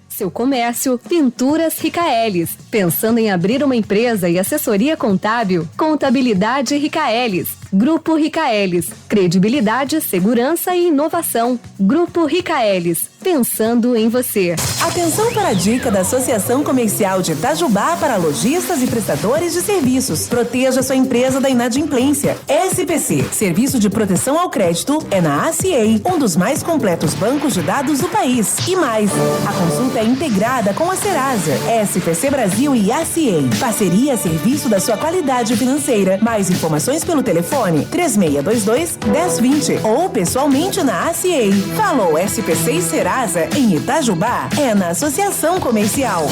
Seu comércio, Pinturas Ricaelis. Pensando em abrir uma empresa e assessoria contábil? Contabilidade Ricaelis. Grupo Ricaelis. Credibilidade, segurança e inovação. Grupo Ricaelis. Pensando em você. Atenção para a dica da Associação Comercial de Itajubá para lojistas e prestadores de serviços. Proteja sua empresa da inadimplência. SPC, Serviço de Proteção ao Crédito, é na ACA, um dos mais completos bancos de dados do país. E mais, a consulta é integrada com a Serasa, SPC Brasil e ACA. Parceria a serviço da sua qualidade financeira. Mais informações pelo telefone 3622-1020 ou pessoalmente na ACA. Falou SPC e Serasa em Itajubá, é na Associação Comercial.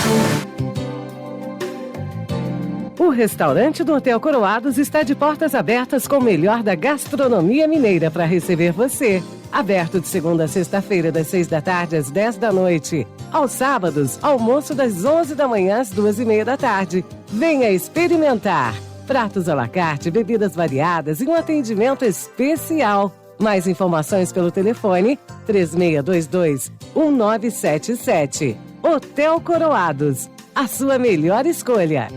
O restaurante do Hotel Coroados está de portas abertas com o melhor da gastronomia mineira para receber você. Aberto de segunda a sexta-feira, das 6 da tarde às 10 da noite. Aos sábados, almoço das 11 da manhã às 2:30 da tarde. Venha experimentar. Pratos à la carte, bebidas variadas e um atendimento especial. Mais informações pelo telefone 3622-1977. Hotel Coroados, a sua melhor escolha.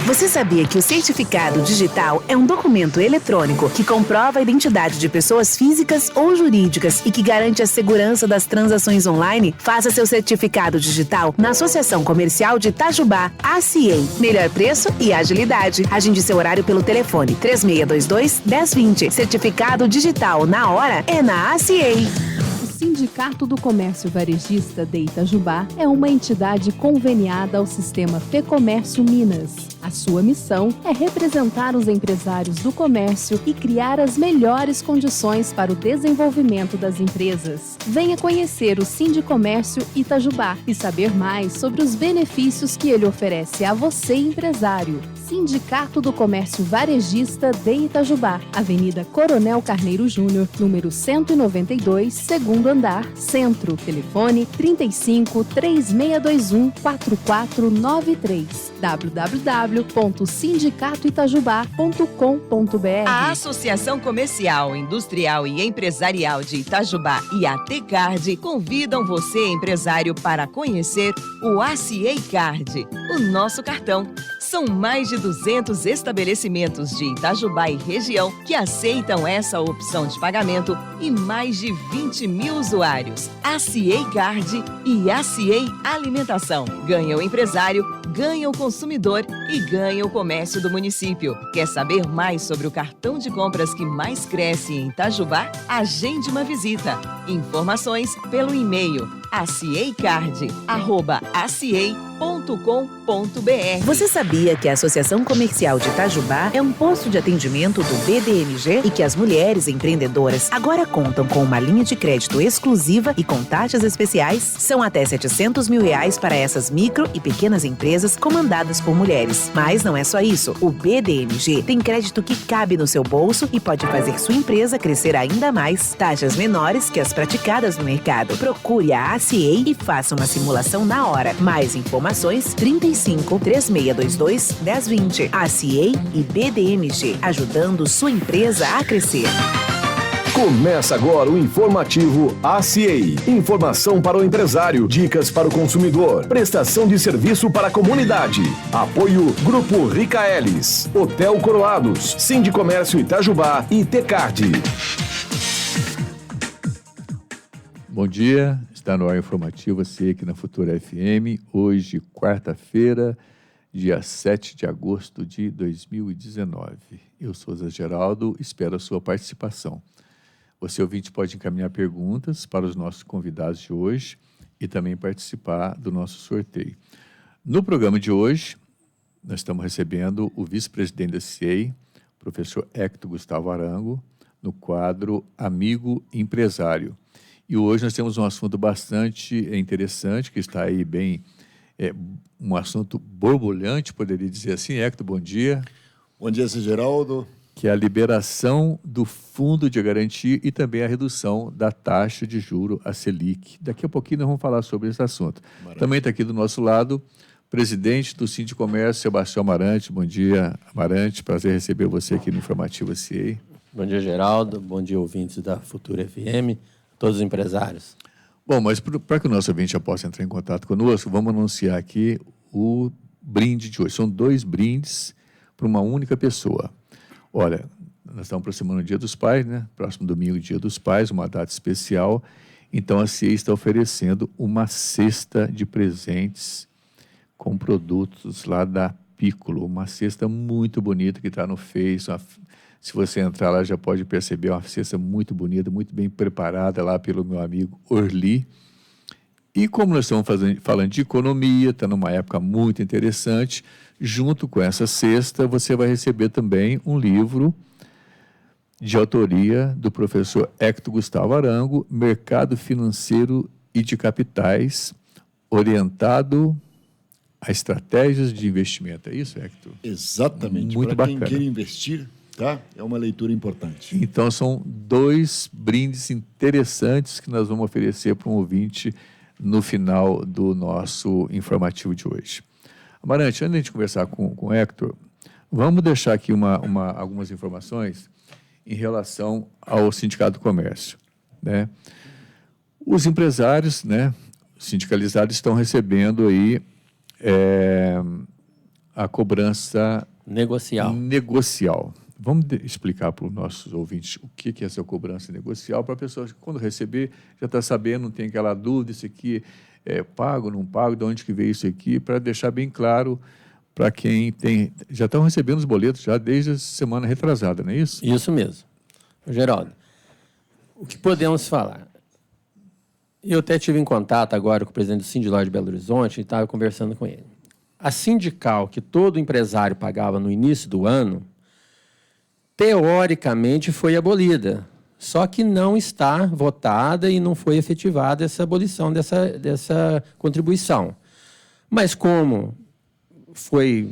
Você sabia que o certificado digital é um documento eletrônico que comprova a identidade de pessoas físicas ou jurídicas e que garante a segurança das transações online? Faça seu certificado digital na Associação Comercial de Itajubá, ACA. Melhor preço e agilidade. Agende seu horário pelo telefone 3622-1020. Certificado digital na hora é na ACA. O Sindicato do Comércio Varejista de Itajubá é uma entidade conveniada ao sistema Fecomércio Minas. A sua missão é representar os empresários do comércio e criar as melhores condições para o desenvolvimento das empresas. Venha conhecer o Sindicomércio Itajubá e saber mais sobre os benefícios que ele oferece a você, empresário. Sindicato do Comércio Varejista de Itajubá, Avenida Coronel Carneiro Júnior, número 192, segundo andar, Centro. Telefone 35-3621-4493. www.sindicatoitajubá.com.br. A Associação Comercial, Industrial e Empresarial de Itajubá e a T-Card convidam você, empresário, para conhecer o ACA Card, o nosso cartão. São mais de 200 estabelecimentos de Itajubá e região que aceitam essa opção de pagamento e mais de 20 mil usuários. ACA Card e ACA Alimentação. Ganha o empresário, ganha o consumidor e ganha o comércio do município. Quer saber mais sobre o cartão de compras que mais cresce em Itajubá? Agende uma visita. Informações pelo e-mail acacard@aca.com.br. Você sabia que a Associação Comercial de Itajubá é um posto de atendimento do BDMG e que as mulheres empreendedoras agora contam com uma linha de crédito exclusiva e com taxas especiais? São até R$700 mil para essas micro e pequenas empresas comandadas por mulheres. Mas não é só isso. O BDMG tem crédito que cabe no seu bolso e pode fazer sua empresa crescer ainda mais. Taxas menores que as praticadas no mercado. Procure a ACA e faça uma simulação na hora. Mais informações 35-3622-1020. ACA e BDMG, ajudando sua empresa a crescer. Começa agora o informativo ACA. Informação para o empresário, dicas para o consumidor, prestação de serviço para a comunidade. Apoio Grupo Ricaelis, Hotel Coroados, Sindicomércio Itajubá e T-Card. Bom dia, está no ar informativo ACA aqui na Futura FM. Hoje, quarta-feira, dia 7 de agosto de 2019. Eu sou Zé Geraldo, espero a sua participação. Você, ouvinte, pode encaminhar perguntas para os nossos convidados de hoje e também participar do nosso sorteio. No programa de hoje, nós estamos recebendo o vice-presidente da CIEI, professor Hector Gustavo Arango, no quadro Amigo Empresário. E hoje nós temos um assunto bastante interessante, que está aí bem, um assunto borbulhante, poderia dizer assim. Hector, bom dia. Bom dia, Zé Geraldo. Que é a liberação do fundo de garantia e também a redução da taxa de juro, a Selic. Daqui a pouquinho nós vamos falar sobre esse assunto. Maravilha. Também está aqui do nosso lado, presidente do Sindicomércio, Sebastião Amarante. Bom dia, Amarante. Prazer receber você aqui no Informativo ACA. Bom dia, Geraldo. Bom dia, ouvintes da Futura FM, todos os empresários. Bom, mas para que o nosso ouvinte já possa entrar em contato conosco, vamos anunciar aqui o brinde de hoje. São 2 brindes para uma única pessoa. Olha, nós estamos aproximando o Dia dos Pais, né? Próximo domingo, Dia dos Pais, uma data especial. Então, a CIE está oferecendo uma cesta de presentes com produtos lá da Piccolo. Uma cesta muito bonita que está no Face. Se você entrar lá, já pode perceber uma cesta muito bonita, muito bem preparada lá pelo meu amigo Orli. E como nós estamos falando de economia, está numa época muito interessante, junto com essa cesta, você vai receber também um livro de autoria do professor Hector Gustavo Arango, Mercado Financeiro e de Capitais, orientado a estratégias de investimento. É isso, Hector? Exatamente. Muito bacana. bacana. Quem quer investir, tá? É uma leitura importante. Então, são 2 brindes interessantes que nós vamos oferecer para um ouvinte no final do nosso informativo de hoje. Amarante, antes de a gente conversar com o Hector, vamos deixar aqui algumas informações em relação ao Sindicato do Comércio, né? Os empresários, né, sindicalizados estão recebendo aí a cobrança negocial. Vamos explicar para os nossos ouvintes o que é essa cobrança negocial, para a pessoa, quando receber, já está sabendo, não tem aquela dúvida, isso aqui é pago, não pago, de onde que veio isso aqui, para deixar bem claro para quem tem... Já estão recebendo os boletos já desde a semana retrasada, não é isso? Isso mesmo. Geraldo, o que podemos falar? Eu até tive em contato agora com o presidente do Sindiló de Belo Horizonte e estava conversando com ele. A sindical que todo empresário pagava no início do ano, teoricamente foi abolida, só que não está votada e não foi efetivada essa abolição dessa contribuição. Mas como foi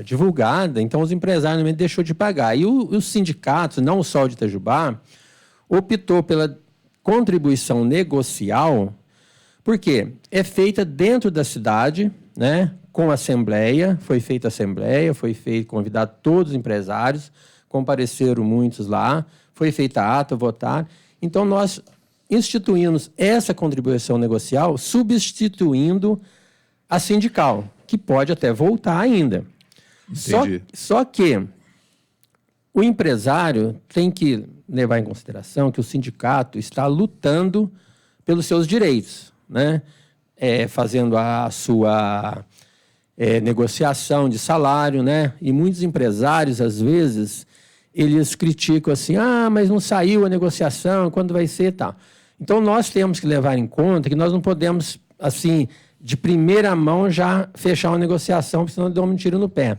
divulgada, então os empresários realmente deixou de pagar. E os sindicatos, não só o de Itajubá, optou pela contribuição negocial, porque é feita dentro da cidade, né, com assembleia, foi feita assembleia, convidado todos os empresários, compareceram muitos lá, foi feita a ata, votar. Então, nós instituímos essa contribuição negocial substituindo a sindical, que pode até voltar ainda. Só que o empresário tem que levar em consideração que o sindicato está lutando pelos seus direitos, né? Fazendo a sua negociação de salário, né? E muitos empresários, às vezes, eles criticam assim, mas não saiu a negociação, quando vai ser, tá? Então, nós temos que levar em conta que nós não podemos, assim, de primeira mão já fechar uma negociação, porque senão dá um tiro no pé.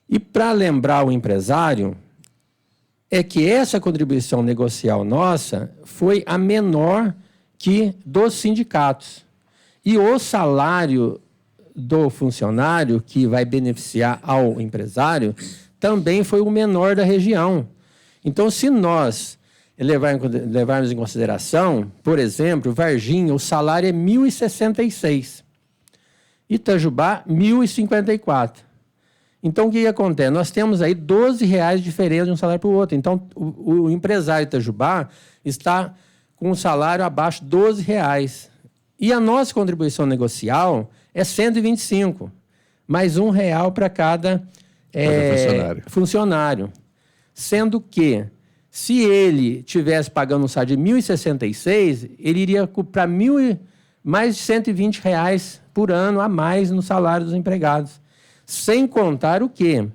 E para lembrar o empresário, é que essa contribuição negocial nossa foi a menor que dos sindicatos. E o salário do funcionário, que vai beneficiar ao empresário, também foi o menor da região. Então, se nós levarmos em consideração, por exemplo, Varginha, o salário é R$ 1.066. Itajubá, R$ 1.054. Então, o que acontece? Nós temos aí R$ 12 de diferença de um salário para o outro. Então, o empresário de Itajubá está com um salário abaixo de R$ 12. E a nossa contribuição negocial é R$ 125, mais R$ 1 para cada funcionário. Sendo que, se ele tivesse pagando um salário de R$ 1.066, ele iria para mais de R$ 120 por ano a mais no salário dos empregados. Sem contar o quê?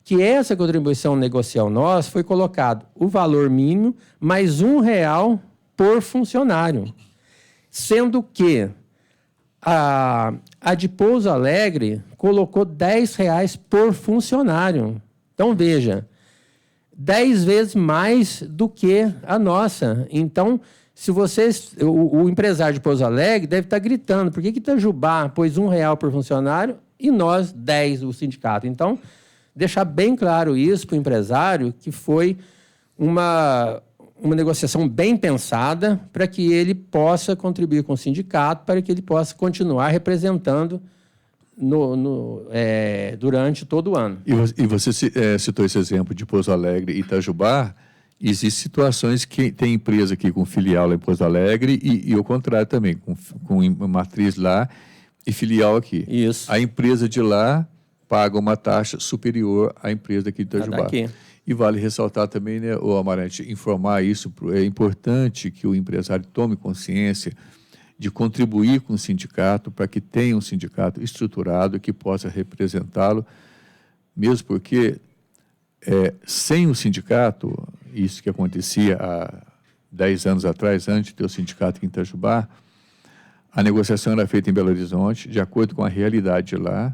Que essa contribuição negocial nossa foi colocado o valor mínimo mais R$ 1 por funcionário. Sendo que a de Pouso Alegre colocou R$ 10 por funcionário. Então, veja, 10 vezes mais do que a nossa. Então, se vocês, o empresário de Pouso Alegre deve estar gritando, por que Itajubá pôs R$ 1 por funcionário e nós 10, o sindicato? Então, deixar bem claro isso para o empresário, que foi uma negociação bem pensada para que ele possa contribuir com o sindicato, para que ele possa continuar representando durante todo o ano. E você citou esse exemplo de Pouso Alegre e Itajubá. Existem situações que tem empresa aqui com filial lá em Pouso Alegre e o contrário também, com matriz lá e filial aqui. Isso. A empresa de lá paga uma taxa superior à empresa aqui de Itajubá. Daqui. E vale ressaltar também, né, o Amarante, informar isso, é importante que o empresário tome consciência de contribuir com o sindicato para que tenha um sindicato estruturado que possa representá-lo, mesmo porque sem o sindicato, isso que acontecia há 10 anos atrás, antes de ter o sindicato em Itajubá, a negociação era feita em Belo Horizonte, de acordo com a realidade de lá,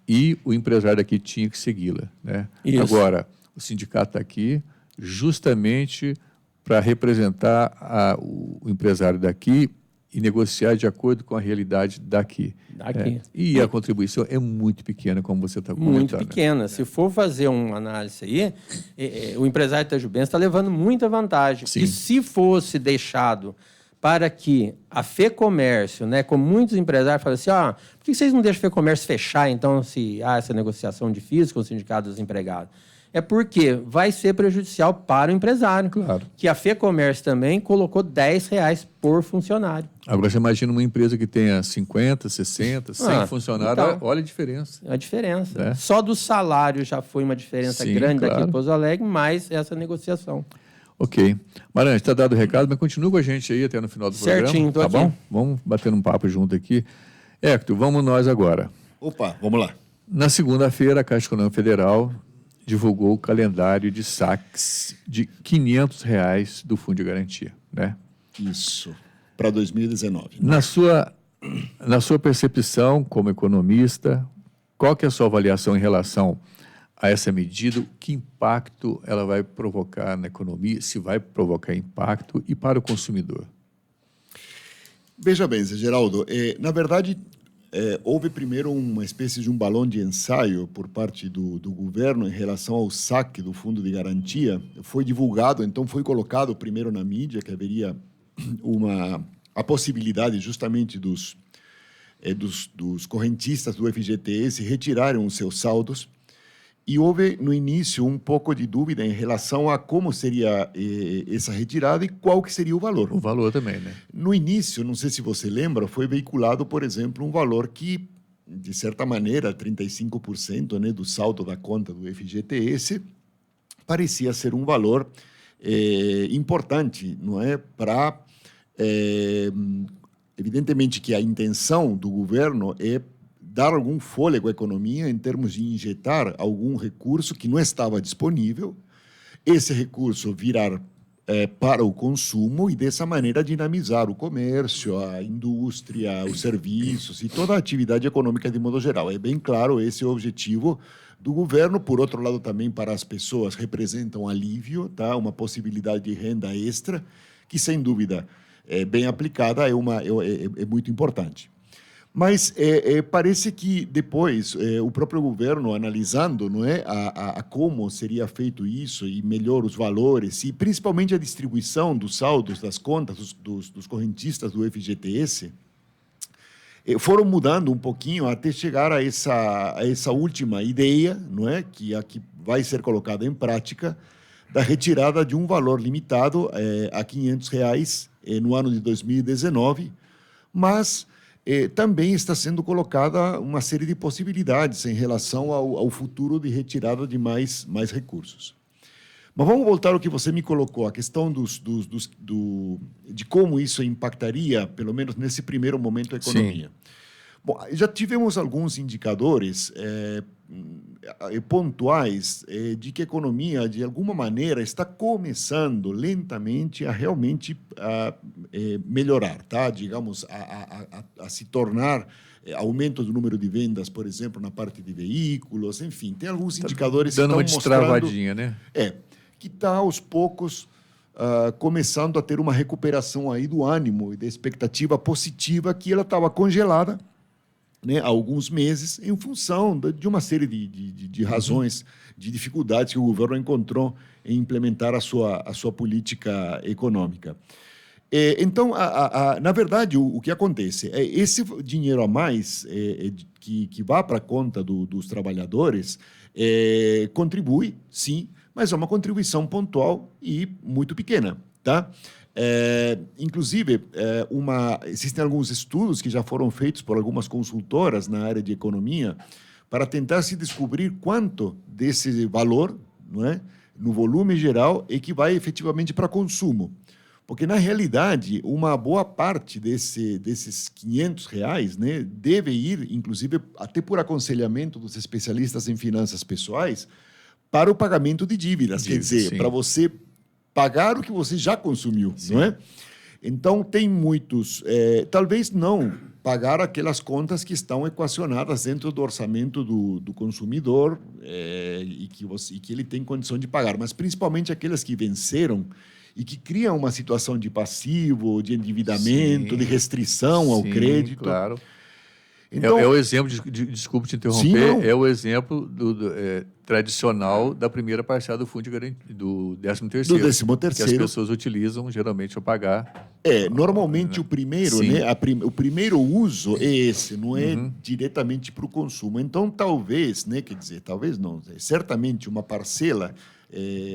e o empresário daqui tinha que segui-la, né? Agora, o sindicato está aqui justamente para representar o empresário daqui e negociar de acordo com a realidade daqui. E a contribuição é muito pequena, como você está comentando. Muito pequena. Se for fazer uma análise aí, o empresário itajubense está levando muita vantagem. Sim. E se fosse deixado para que a FEComércio, né, como muitos empresários falam assim, por que vocês não deixam a FEComércio fechar, então, se há essa negociação difícil com o sindicato dos empregados? É porque vai ser prejudicial para o empresário. Claro. Que a FEComércio também colocou R$10 por funcionário. Agora, você imagina uma empresa que tenha 50, 60, 100 funcionários, então, olha a diferença. A diferença. Né? Só do salário já foi uma diferença grande daqui de Pouso Alegre, mais essa negociação. Ok. Marante, está dado o recado, mas continua com a gente aí até no final do programa. Certinho, tô aqui. Bom? Vamos bater um papo junto aqui. Hector, vamos nós agora. Opa, vamos lá. Na segunda-feira, a Caixa Econômica Federal divulgou o calendário de saques de R$500 do Fundo de Garantia, né? Isso, para 2019. Na sua percepção como economista, qual que é a sua avaliação em relação a essa medida? Que impacto ela vai provocar na economia, se vai provocar impacto e para o consumidor? Veja bem, Geraldo, na verdade, houve primeiro uma espécie de um balão de ensaio por parte do governo em relação ao saque do Fundo de Garantia. Foi divulgado, então foi colocado primeiro na mídia que haveria a possibilidade justamente dos correntistas do FGTS retirarem os seus saldos. E houve, no início, um pouco de dúvida em relação a como seria essa retirada e qual que seria o valor. O valor também, né? No início, não sei se você lembra, foi veiculado, por exemplo, um valor que, de certa maneira, 35%, né, do saldo da conta do FGTS, parecia ser um valor importante, não é? Evidentemente que a intenção do governo é dar algum fôlego à economia em termos de injetar algum recurso que não estava disponível, esse recurso virar para o consumo e, dessa maneira, dinamizar o comércio, a indústria, os serviços e toda a atividade econômica de modo geral. É bem claro esse é o objetivo do governo. Por outro lado, também para as pessoas representa um alívio, tá? Uma possibilidade de renda extra que, sem dúvida, bem aplicada, é muito importante. Mas parece que depois o próprio governo, analisando, não é, a como seria feito isso e melhor os valores e principalmente a distribuição dos saldos das contas dos correntistas do FGTS, foram mudando um pouquinho até chegar a essa última ideia, não é, que vai ser colocada em prática, da retirada de um valor limitado a R$500 no ano de 2019, mas também está sendo colocada uma série de possibilidades em relação ao futuro de retirada de mais recursos. Mas vamos voltar ao que você me colocou, a questão de como isso impactaria, pelo menos nesse primeiro momento, a economia. Sim. Bom, já tivemos alguns indicadores pontuais de que a economia, de alguma maneira, está começando lentamente a realmente melhorar, tá? Digamos, a se tornar aumento do número de vendas, por exemplo, na parte de veículos, enfim, tem alguns indicadores que estão mostrando... Dando uma destravadinha, né? Que está, aos poucos, começando a ter uma recuperação aí do ânimo e da expectativa positiva que ela estava congelada, né, há alguns meses, em função de uma série de razões, de dificuldades que o governo encontrou em implementar a sua política econômica. Então, na verdade, o que acontece é esse dinheiro a mais que vai para a conta dos trabalhadores contribui, sim, mas é uma contribuição pontual e muito pequena, tá? Inclusive, existem alguns estudos que já foram feitos por algumas consultoras na área de economia para tentar se descobrir quanto desse valor, não é, no volume geral, é que vai efetivamente para consumo. Porque, na realidade, uma boa parte desses R$500, né, deve ir, inclusive, até por aconselhamento dos especialistas em finanças pessoais, para o pagamento de dívidas. Quer dizer, para você pagar o que você já consumiu, não é? Então, tem muitos... talvez não pagar aquelas contas que estão equacionadas dentro do orçamento do consumidor e que ele tem condição de pagar, mas principalmente aquelas que venceram e que criam uma situação de passivo, de endividamento, de restrição ao crédito. Claro. Então, é o exemplo, desculpe te interromper, é o exemplo tradicional da primeira parcela do fundo de garantia, do 13º. Do 13º. Que as pessoas utilizam geralmente para pagar. Normalmente o primeiro, né, o primeiro uso é esse, não é diretamente para o consumo. Então, talvez, né, quer dizer, talvez não, certamente uma parcela,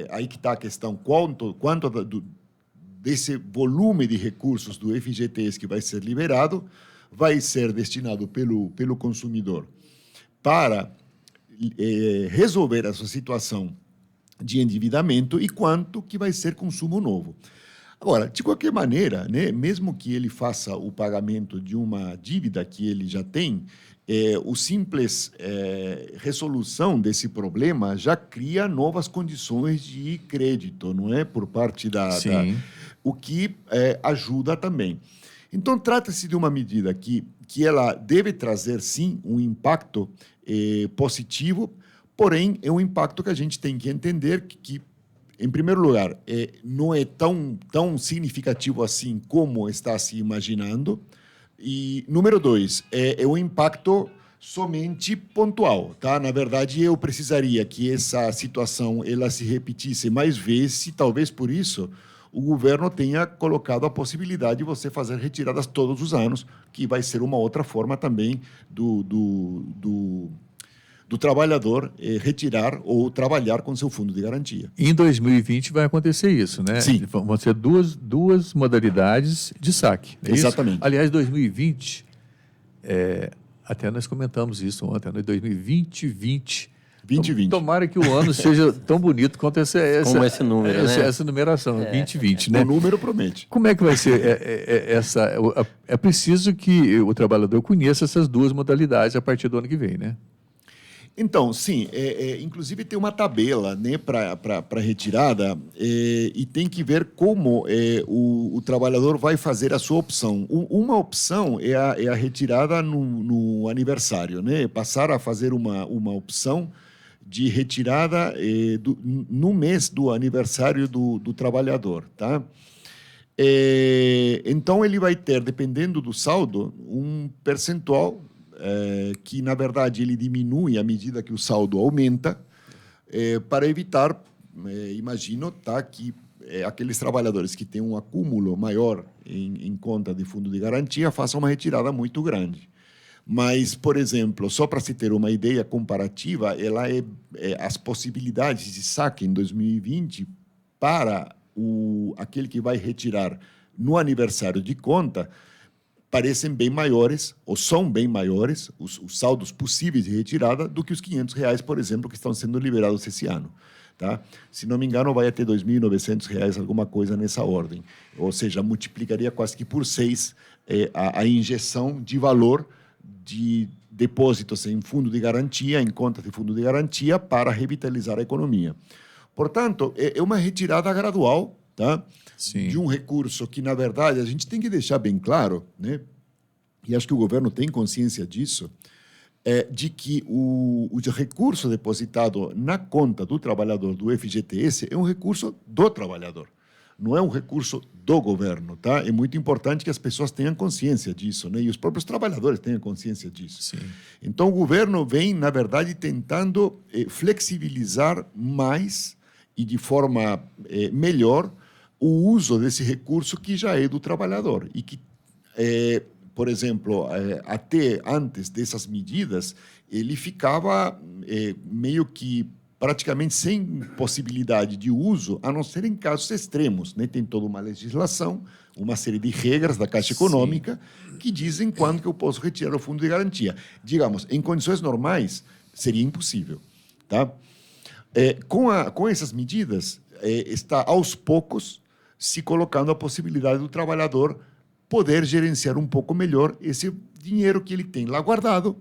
aí que está a questão, quanto desse volume de recursos do FGTS que vai ser liberado, vai ser destinado pelo consumidor para resolver essa situação de endividamento e quanto que vai ser consumo novo. Agora, de qualquer maneira, né, mesmo que ele faça o pagamento de uma dívida que ele já tem, o simples resolução desse problema já cria novas condições de crédito, não é? Por parte o que ajuda também. Então, trata-se de uma medida que ela deve trazer, sim, um impacto positivo, porém, é um impacto que a gente tem que entender que em primeiro lugar, não é tão significativo assim como está se imaginando. E, número 2, é um impacto somente pontual. Tá? Na verdade, eu precisaria que essa situação ela se repetisse mais vezes e, talvez por isso, o governo tenha colocado a possibilidade de você fazer retiradas todos os anos, que vai ser uma outra forma também do trabalhador retirar ou trabalhar com seu fundo de garantia. Em 2020 vai acontecer isso, né? Sim. Vão ser duas modalidades de saque. Exatamente. Isso? Aliás, 2020, até nós comentamos isso ontem, né? 2020. Tomara que o ano seja tão bonito quanto como esse número, né? Essa numeração, 2020, né? O número promete. Como é que vai ser essa... É preciso que o trabalhador conheça essas duas modalidades a partir do ano que vem, né? Então, sim, inclusive tem uma tabela, né, para retirada e tem que ver como o trabalhador vai fazer a sua opção. Uma opção é a retirada no aniversário, né, passar a fazer uma opção de retirada no mês do aniversário do trabalhador, tá? Então, ele vai ter, dependendo do saldo, um percentual que, na verdade, ele diminui à medida que o saldo aumenta, para evitar, imagino, tá, que aqueles trabalhadores que têm um acúmulo maior em conta de fundo de garantia façam uma retirada muito grande. Mas, por exemplo, só para se ter uma ideia comparativa, as possibilidades de saque em 2020 para aquele que vai retirar no aniversário de conta parecem bem maiores, ou são bem maiores, os saldos possíveis de retirada, do que os R$500, por exemplo, que estão sendo liberados esse ano. Tá? Se não me engano, vai até R$2.900, alguma coisa nessa ordem. Ou seja, multiplicaria quase que por 6 a injeção de valor de depósitos em fundo de garantia, em conta de fundo de garantia, para revitalizar a economia. Portanto, é uma retirada gradual, tá? Sim. De um recurso que, na verdade, a gente tem que deixar bem claro, né? E acho que o governo tem consciência disso, de que o recurso depositado na conta do trabalhador do FGTS é um recurso do trabalhador, não é um recurso do governo, tá? É muito importante que as pessoas tenham consciência disso, né? E os próprios trabalhadores tenham consciência disso. Sim. Então, o governo vem, na verdade, tentando flexibilizar mais e de forma melhor o uso desse recurso que já é do trabalhador e que, por exemplo, até antes dessas medidas, ele ficava meio que praticamente sem possibilidade de uso, a não ser em casos extremos, né? Tem toda uma legislação, uma série de regras da Caixa Econômica que dizem quando que eu posso retirar o fundo de garantia. Digamos, em condições normais, seria impossível. Tá? Com essas medidas, está aos poucos se colocando a possibilidade do trabalhador poder gerenciar um pouco melhor esse dinheiro que ele tem lá guardado,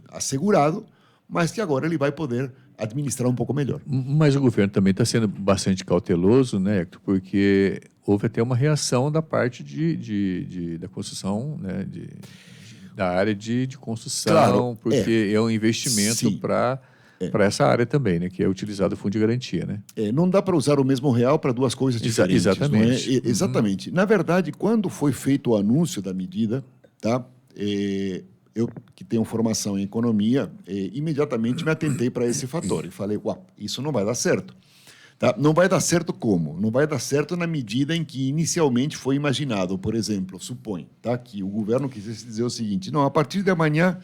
assegurado, mas que agora ele vai poder administrar um pouco melhor. Mas o governo também está sendo bastante cauteloso, né, Hector? Porque houve até uma reação da parte da construção, né, da área de construção, claro, porque é um investimento para essa área também, né, que é utilizado o fundo de garantia. Né? Não dá para usar o mesmo real para duas coisas diferentes. Exatamente. Não é? Exatamente. Na verdade, quando foi feito o anúncio da medida, tá? Eu, que tenho formação em economia, imediatamente me atentei para esse fator e falei, isso não vai dar certo. Tá? Não vai dar certo como? Não vai dar certo na medida em que inicialmente foi imaginado. Por exemplo, supõe, tá, que o governo quisesse dizer o seguinte, não, a partir de amanhã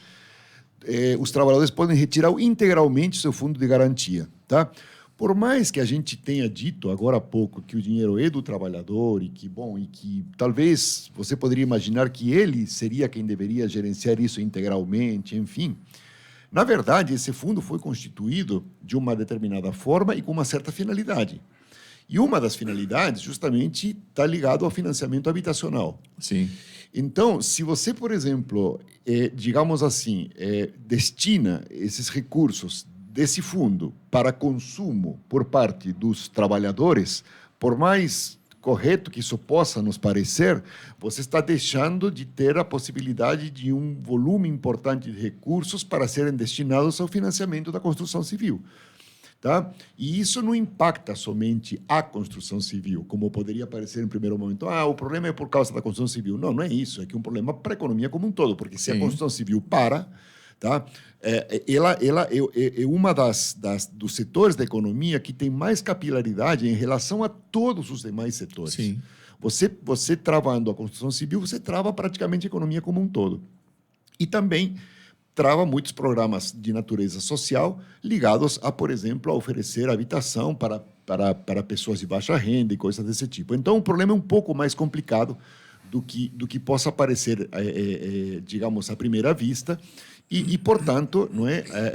os trabalhadores podem retirar integralmente seu fundo de garantia. Tá? Por mais que a gente tenha dito agora há pouco que o dinheiro é do trabalhador e que talvez você poderia imaginar que ele seria quem deveria gerenciar isso integralmente, enfim. Na verdade, esse fundo foi constituído de uma determinada forma e com uma certa finalidade. E uma das finalidades, justamente, está ligado ao financiamento habitacional. Sim. Então, se você, por exemplo, digamos assim, destina esses recursos desse fundo para consumo por parte dos trabalhadores, por mais correto que isso possa nos parecer, você está deixando de ter a possibilidade de um volume importante de recursos para serem destinados ao financiamento da construção civil. Tá? E isso não impacta somente a construção civil, como poderia parecer em primeiro momento. O problema é por causa da construção civil. Não, não é isso. É que é um problema para a economia como um todo, porque se a construção civil para, tá? Ela é uma dos setores da economia que tem mais capilaridade em relação a todos os demais setores. Sim. Você travando a construção civil, você trava praticamente a economia como um todo. E também trava muitos programas de natureza social ligados a, por exemplo, a oferecer habitação para pessoas de baixa renda e coisas desse tipo. Então, o problema é um pouco mais complicado do que possa parecer, digamos, à primeira vista. E, portanto,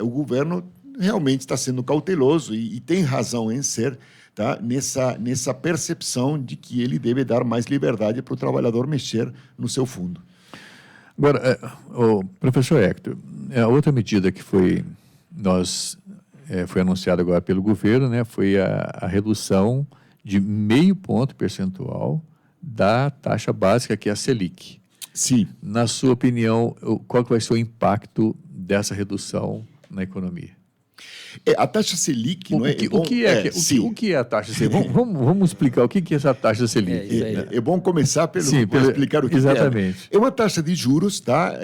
o governo realmente está sendo cauteloso e tem razão em ser, tá, nessa percepção de que ele deve dar mais liberdade para o trabalhador mexer no seu fundo. Agora, professor Hector, a outra medida que foi anunciada agora pelo governo, né, foi a redução de 0,5 ponto percentual da taxa básica, que é a Selic. Sim. Na sua opinião, qual que vai ser o impacto dessa redução na economia? A taxa Selic, o que é a taxa Selic? Vamos explicar o que é essa taxa Selic. É bom começar pelo explicar o que exatamente. É uma taxa de juros, tá?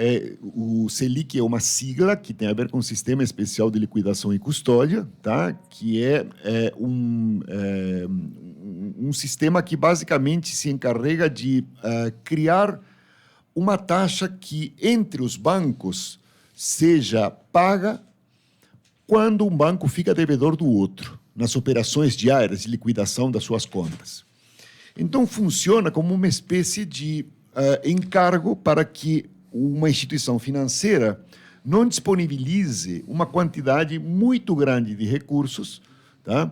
O Selic é uma sigla que tem a ver com o Sistema Especial de Liquidação e Custódia, tá? Que é um sistema que basicamente se encarrega de criar uma taxa que, entre os bancos, seja paga quando um banco fica devedor do outro, nas operações diárias de liquidação das suas contas. Então, funciona como uma espécie de encargo para que uma instituição financeira não disponibilize uma quantidade muito grande de recursos, tá,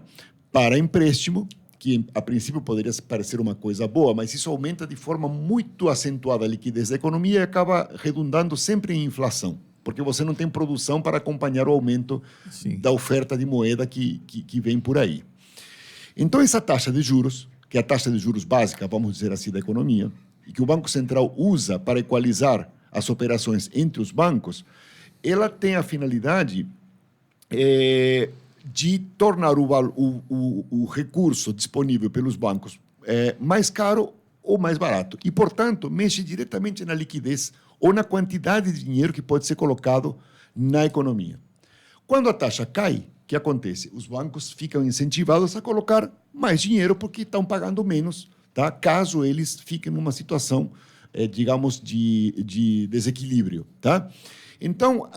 para empréstimo, que a princípio poderia parecer uma coisa boa, mas isso aumenta de forma muito acentuada a liquidez da economia e acaba redundando sempre em inflação, porque você não tem produção para acompanhar o aumento da oferta de moeda que vem por aí. Então, essa taxa de juros, que é a taxa de juros básica, vamos dizer assim, da economia, e que o Banco Central usa para equalizar as operações entre os bancos, ela tem a finalidade de tornar o recurso disponível pelos bancos mais caro ou mais barato. E, portanto, mexe diretamente na liquidez ou na quantidade de dinheiro que pode ser colocado na economia. Quando a taxa cai, o que acontece? Os bancos ficam incentivados a colocar mais dinheiro porque estão pagando menos, tá? Caso eles fiquem numa situação, digamos, de desequilíbrio. Tá? Então,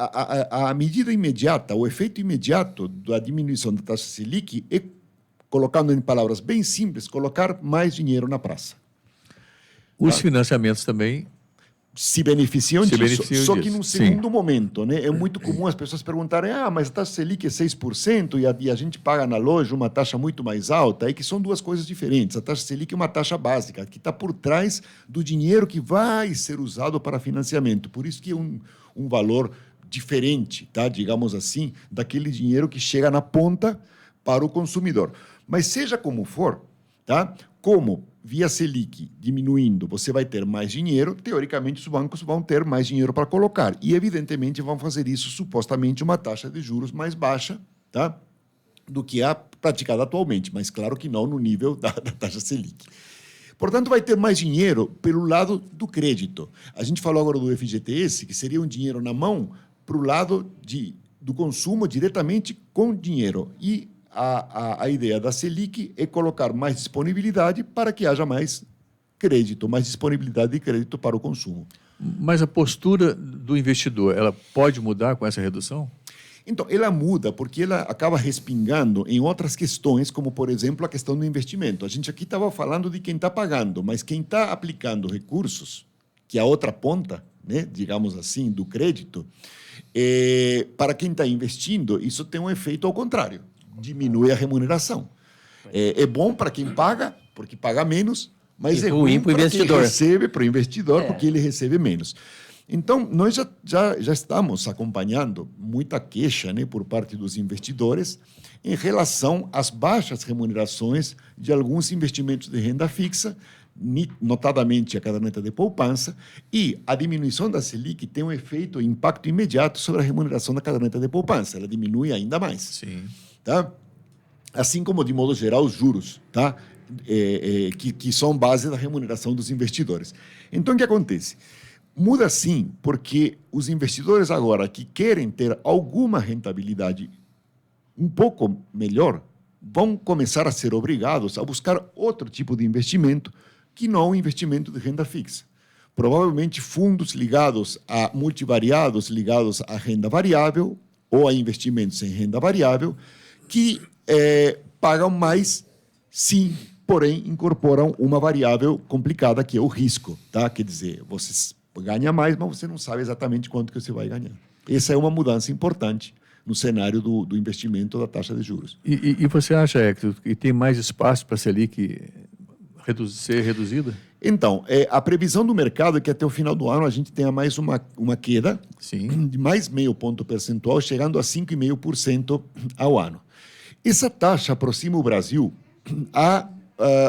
a medida imediata, o efeito imediato da diminuição da taxa Selic é, colocando em palavras bem simples, colocar mais dinheiro na praça. Os financiamentos também se beneficiam disso, só que disso. num segundo momento, né? É muito comum as pessoas perguntarem, mas a taxa Selic é 6% e a gente paga na loja uma taxa muito mais alta, é que são duas coisas diferentes. A taxa Selic é uma taxa básica, que está por trás do dinheiro que vai ser usado para financiamento. Por isso que é um valor diferente, tá? Digamos assim, daquele dinheiro que chega na ponta para o consumidor. Mas seja como for, tá? Como via Selic diminuindo, você vai ter mais dinheiro, teoricamente os bancos vão ter mais dinheiro para colocar. E, evidentemente, vão fazer isso, supostamente, uma taxa de juros mais baixa, tá? Do que a praticada atualmente, mas claro que não no nível da taxa Selic. Portanto, vai ter mais dinheiro pelo lado do crédito. A gente falou agora do FGTS, que seria um dinheiro na mão para o lado do consumo diretamente com dinheiro. E a ideia da Selic é colocar mais disponibilidade para que haja mais crédito, mais disponibilidade de crédito para o consumo. Mas a postura do investidor, ela pode mudar com essa redução? Então, ela muda porque ela acaba respingando em outras questões, como, por exemplo, a questão do investimento. A gente aqui estava falando de quem está pagando, mas quem está aplicando recursos, que é a outra ponta, né, digamos assim, do crédito, para quem está investindo, isso tem um efeito ao contrário. Diminui a remuneração. É bom para quem paga, porque paga menos, mas é ruim para o investidor. Recebe para o investidor, porque ele recebe menos. Então, nós já estamos acompanhando muita queixa, né, por parte dos investidores em relação às baixas remunerações de alguns investimentos de renda fixa, notadamente a caderneta de poupança, e a diminuição da Selic tem um efeito, impacto imediato sobre a remuneração da caderneta de poupança. Ela diminui ainda mais. Sim. Tá? Assim como, de modo geral, os juros, tá? Que são base da remuneração dos investidores. Então, o que acontece? Muda sim, porque os investidores agora que querem ter alguma rentabilidade um pouco melhor vão começar a ser obrigados a buscar outro tipo de investimento que não o investimento de renda fixa. Provavelmente fundos ligados a multivariados, ligados à renda variável ou a investimentos em renda variável, que pagam mais, sim, porém incorporam uma variável complicada, que é o risco. Tá? Quer dizer, você ganha mais, mas você não sabe exatamente quanto que você vai ganhar. Essa é uma mudança importante no cenário do investimento da taxa de juros. E você acha, Hector, que tem mais espaço para a Selic ser reduzida? Então, a previsão do mercado é que até o final do ano a gente tenha mais uma queda, sim, de mais meio ponto percentual, chegando a 5,5% ao ano. Essa taxa aproxima o Brasil a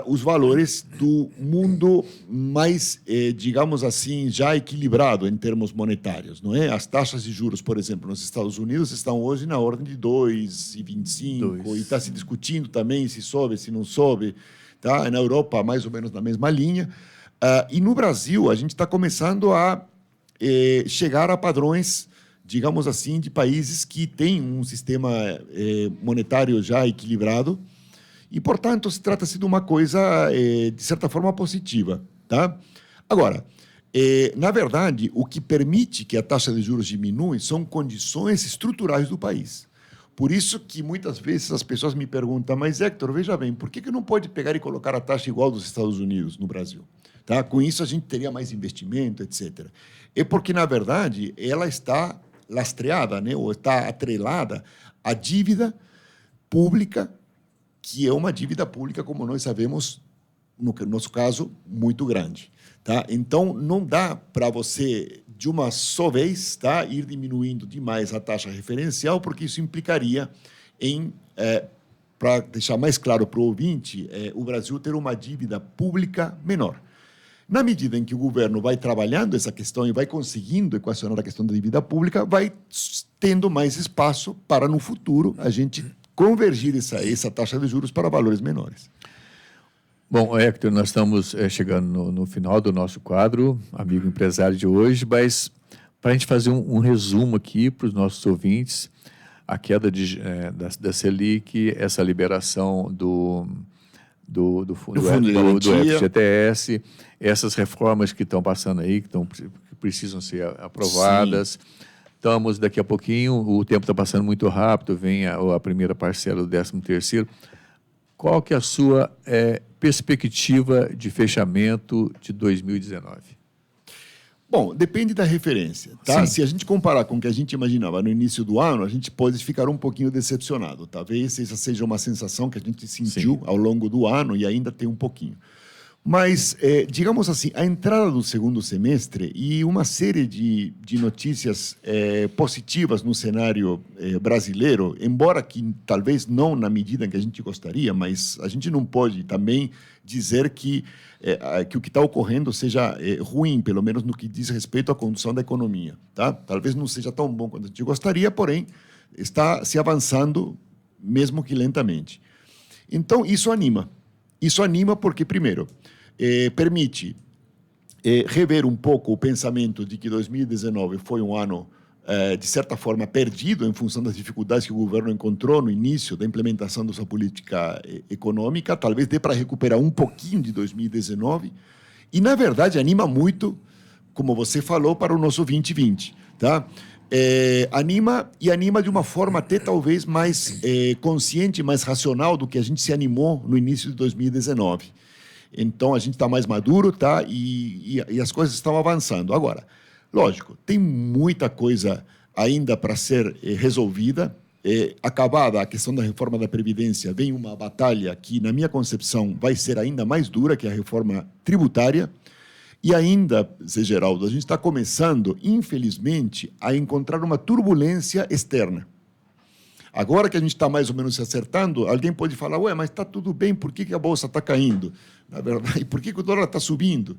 os valores do mundo mais, digamos assim, já equilibrado em termos monetários, não é? As taxas de juros, por exemplo, nos Estados Unidos estão hoje na ordem de 2,25 e está se discutindo também se sobe, se não sobe, tá? Na Europa, mais ou menos na mesma linha. E no Brasil, a gente está começando a chegar a padrões, digamos assim, de países que têm um sistema monetário já equilibrado. E, portanto, se trata-se de uma coisa, de certa forma, positiva. Tá? Agora, na verdade, o que permite que a taxa de juros diminua são condições estruturais do país. Por isso que, muitas vezes, as pessoas me perguntam, mas, Hector, veja bem, por que não pode pegar e colocar a taxa igual dos Estados Unidos no Brasil? Tá? Com isso, a gente teria mais investimento, etc. É porque, na verdade, ela está lastreada, né? Ou está atrelada à dívida pública, que é uma dívida pública, como nós sabemos, no nosso caso, muito grande. Tá? Então, não dá para você, de uma só vez, tá, ir diminuindo demais a taxa referencial, porque isso implicaria em, para deixar mais claro para o ouvinte, o Brasil ter uma dívida pública menor. Na medida em que o governo vai trabalhando essa questão e vai conseguindo equacionar a questão da dívida pública, vai tendo mais espaço para, no futuro, a gente convergir essa taxa de juros para valores menores. Bom, Hector, nós estamos chegando no final do nosso quadro, amigo empresário de hoje, mas para a gente fazer um resumo aqui para os nossos ouvintes, a queda da Selic, essa liberação do fundo de do garantia. FGTS, essas reformas que estão passando aí, que precisam ser aprovadas. Sim. Estamos, daqui a pouquinho, o tempo está passando muito rápido, vem a primeira parcela do 13º. Qual que é a sua perspectiva de fechamento de 2019? Bom, depende da referência. Tá? Sim. Se a gente comparar com o que a gente imaginava no início do ano, a gente pode ficar um pouquinho decepcionado. Talvez essa seja uma sensação que a gente sentiu ao longo do ano e ainda tem um pouquinho. Mas, digamos assim, a entrada do segundo semestre e uma série de notícias positivas no cenário brasileiro, embora que talvez não na medida que a gente gostaria, mas a gente não pode também dizer que o que está ocorrendo seja ruim, pelo menos no que diz respeito à condução da economia. Tá? Talvez não seja tão bom quanto a gente gostaria, porém, está se avançando, mesmo que lentamente. Então, isso anima. Isso anima porque, primeiro, permite rever um pouco o pensamento de que 2019 foi um ano, de certa forma, perdido em função das dificuldades que o governo encontrou no início da implementação da sua política econômica. Talvez dê para recuperar um pouquinho de 2019. E, na verdade, anima muito, como você falou, para o nosso 2020. Tá? Anima de uma forma até talvez mais consciente, mais racional do que a gente se animou no início de 2019. Então, a gente está mais maduro, tá? E as coisas estão avançando. Agora, lógico, tem muita coisa ainda para ser resolvida. Acabada a questão da reforma da Previdência, vem uma batalha que, na minha concepção, vai ser ainda mais dura, que é a reforma tributária. E ainda, Zé Geraldo, a gente está começando, infelizmente, a encontrar uma turbulência externa. Agora que a gente está mais ou menos se acertando, alguém pode falar, ué, mas está tudo bem, por que a Bolsa está caindo? Na verdade, e por que o dólar está subindo?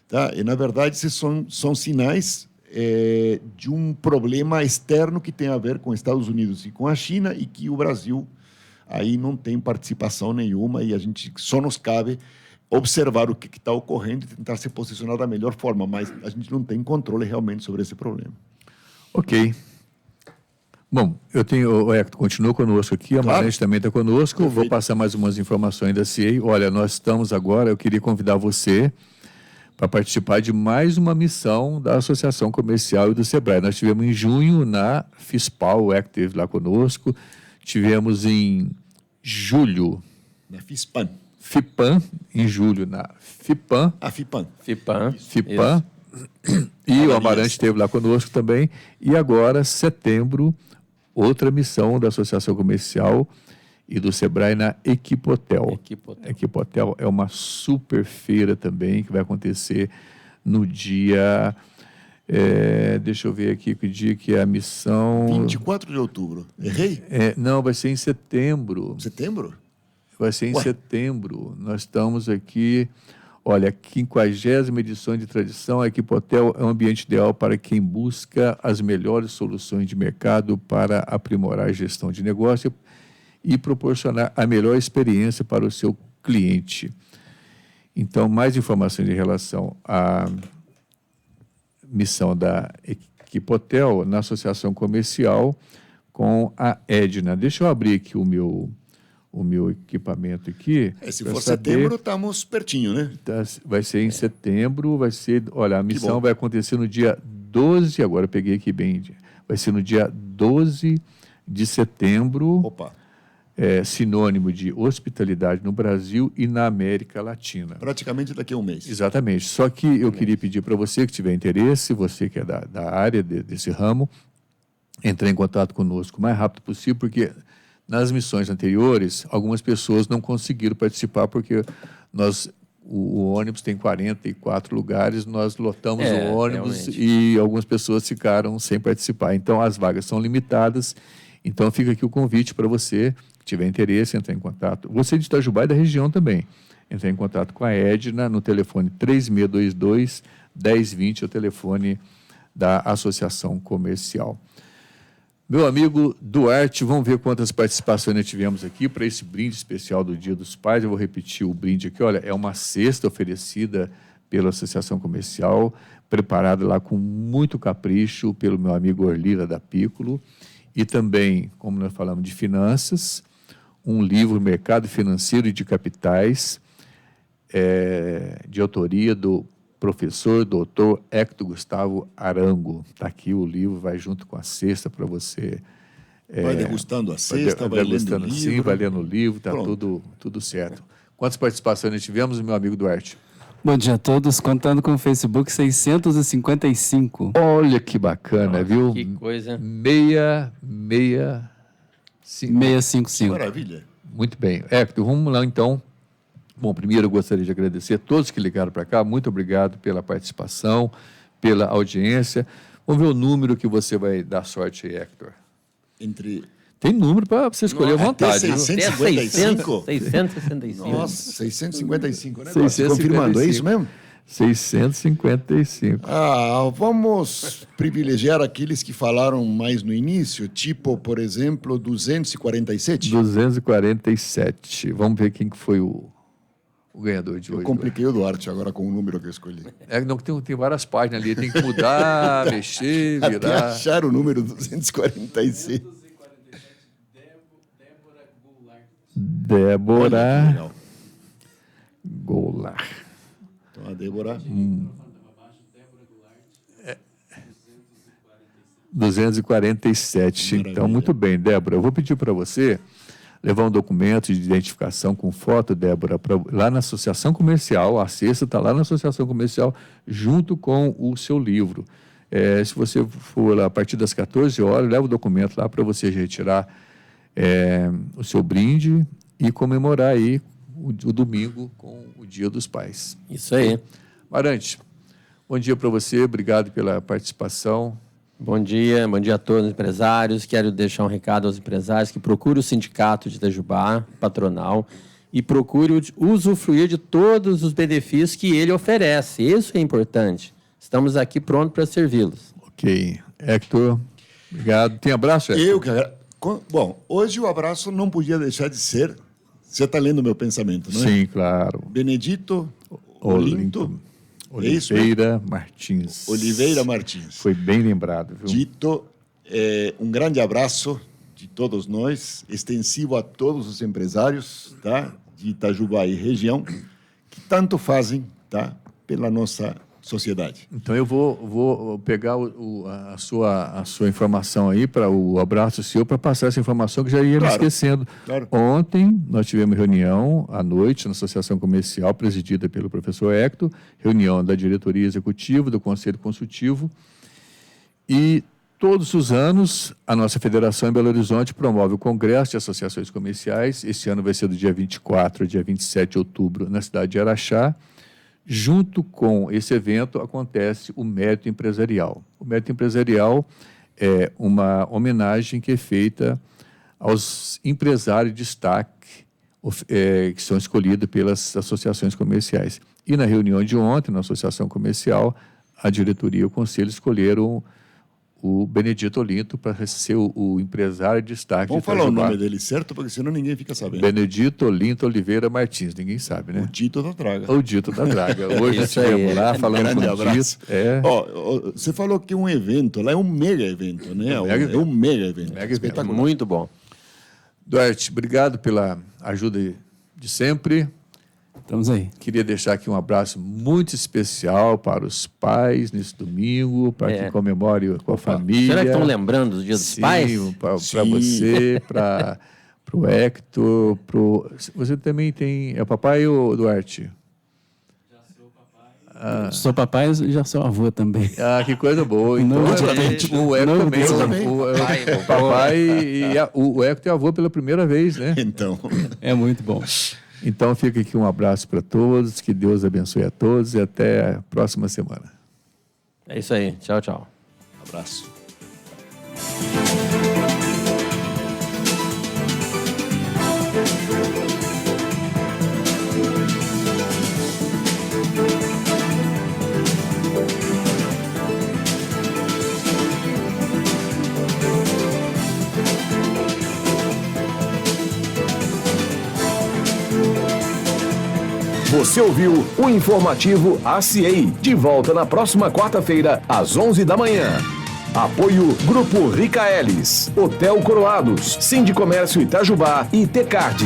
Tá? E, na verdade, esses são sinais de um problema externo que tem a ver com os Estados Unidos e com a China e que o Brasil aí não tem participação nenhuma e a gente só nos cabe observar o que está ocorrendo e tentar se posicionar da melhor forma, mas a gente não tem controle realmente sobre esse problema. Ok. Bom, o Hector continua conosco aqui, a Marante também está conosco. Perfeito. Vou passar mais umas informações da CIEI. Olha, nós estamos agora, eu queria convidar você para participar de mais uma missão da Associação Comercial e do SEBRAE. Nós tivemos em junho na FISPAL, o Hector esteve lá conosco. Tivemos em julho... Na FISPAN. FIPAN, em julho, na FIPAN. A FIPAN. FIPAN. E o Amarante esteve lá conosco também. E agora, setembro, outra missão da Associação Comercial e do SEBRAE na Equipotel. Equipotel é uma super feira também, que vai acontecer no dia... deixa eu ver aqui que dia que é a missão... 24 de outubro. Errei? Não, vai ser em setembro. Setembro? Vai ser em setembro. Nós estamos aqui... Olha, a 50ª edição de tradição, a Equipotel é um ambiente ideal para quem busca as melhores soluções de mercado para aprimorar a gestão de negócio e proporcionar a melhor experiência para o seu cliente. Então, mais informações em relação à missão da Equipotel na associação comercial com a Edna. Deixa eu abrir aqui o meu equipamento aqui. Se for setembro, estamos pertinho, né? Vai ser em setembro, olha, a missão vai acontecer no dia 12, agora eu peguei aqui bem, vai ser no dia 12 de setembro. Opa. Sinônimo de hospitalidade no Brasil e na América Latina. Praticamente daqui a um mês. Exatamente. Só que eu queria pedir para você que tiver interesse, você que é da área desse ramo, entrar em contato conosco o mais rápido possível, porque nas missões anteriores, algumas pessoas não conseguiram participar porque o ônibus tem 44 lugares, nós lotamos o ônibus realmente. E algumas pessoas ficaram sem participar. Então, as vagas são limitadas. Então, fica aqui o convite para você que tiver interesse, entrar em contato. Você de Itajubá e da região também. Entrar em contato com a Edna no telefone 3622-1020, é o telefone da Associação Comercial. Meu amigo Duarte, vamos ver quantas participações nós tivemos aqui para esse brinde especial do Dia dos Pais. Eu vou repetir o brinde aqui. Olha, é uma cesta oferecida pela Associação Comercial, preparada lá com muito capricho pelo meu amigo Orlira da Piccolo. E também, como nós falamos de finanças, um livro, Mercado Financeiro e de Capitais, de autoria do professor doutor Hector Gustavo Arango. Está aqui o livro, vai junto com a cesta para você... vai degustando a cesta, vai lendo o livro. Sim, vai lendo o livro, está tudo certo. Quantas participações nós tivemos, meu amigo Duarte? Bom dia a todos, contando com o Facebook, 655. Olha que bacana, viu? Que coisa. 655. Maravilha. Muito bem. Hector, vamos lá então. Bom, primeiro eu gostaria de agradecer a todos que ligaram para cá. Muito obrigado pela participação, pela audiência. Vamos ver o número que você vai dar sorte aí, Hector. Tem número para você escolher à vontade. 655? 665. Nossa, 655, né? 655. Confirmando, é isso mesmo? 655. Vamos privilegiar aqueles que falaram mais no início, tipo, por exemplo, 247? 247. Vamos ver quem que foi o ganhador de hoje. Eu compliquei o Duarte agora com o número que eu escolhi. Não, tem várias páginas ali, tem que mudar, mexer, virar. Até achar o número 246. Débora Goulart. Então, a Débora. 247. Maravilha. Então, muito bem, Débora. Eu vou pedir para você levar um documento de identificação com foto, Débora, lá na Associação Comercial. A cesta está lá na Associação Comercial, junto com o seu livro. Se você for lá a partir das 14 horas, leva o documento lá para você retirar o seu brinde e comemorar aí o domingo com o Dia dos Pais. Isso aí. Marante, bom dia para você, obrigado pela participação. Bom dia a todos os empresários. Quero deixar um recado aos empresários que procurem o Sindicato de Itajubá, patronal, e procure usufruir de todos os benefícios que ele oferece. Isso é importante. Estamos aqui prontos para servi-los. Ok. Hector, obrigado. Tem abraço, Hector? Bom, hoje o abraço não podia deixar de ser... Você está lendo meu pensamento, não é? Sim, claro. Benedito Olinto. Oliveira Martins. Oliveira Martins. Foi bem lembrado, viu? Dito, um grande abraço de todos nós, extensivo a todos os empresários, tá? De Itajubá e região, que tanto fazem, tá? Pela nossa sociedade. Então eu vou pegar a sua informação aí, para o abraço seu, para passar essa informação que já ia me esquecendo. Claro. Ontem nós tivemos reunião à noite na Associação Comercial, presidida pelo professor Hector, reunião da diretoria executiva, do Conselho Consultivo, e todos os anos a nossa federação em Belo Horizonte promove o Congresso de Associações Comerciais. Esse ano vai ser do dia 24 ao dia 27 de outubro na cidade de Araxá. Junto com esse evento acontece o Mérito Empresarial. O Mérito Empresarial é uma homenagem que é feita aos empresários de destaque que são escolhidos pelas associações comerciais. E na reunião de ontem, na Associação Comercial, a diretoria e o conselho escolheram o Benedito Olinto para ser o empresário de destaque. Vamos falar o nome dele certo, porque senão ninguém fica sabendo. Benedito Olinto Oliveira Martins, ninguém sabe, né? O Dito da Draga. O Dito da Draga. Hoje estivemos lá falando com o Dito. Você falou que um evento, lá é um mega evento, né? É um mega evento. Espetacular. Muito bom. Duarte, obrigado pela ajuda de sempre. Estamos aí. Queria deixar aqui um abraço muito especial para os pais nesse domingo, para que comemore com a família. Será que estão lembrando do Dia dos Pais? Para você, para o Hector, você também tem... É o papai ou o Duarte? Já sou papai. Sou papai e já sou avô também. Que coisa boa. Então, o Hector também. O papai e o Hector é avô pela primeira vez, né? Então. É muito bom. Então, fica aqui um abraço para todos, que Deus abençoe a todos e até a próxima semana. É isso aí. Tchau, tchau. Abraço. Você ouviu o informativo ACIEI, de volta na próxima quarta-feira, às 11 da manhã. Apoio Grupo Ricaelis, Hotel Coroados, Sindicomércio Itajubá e Tecard.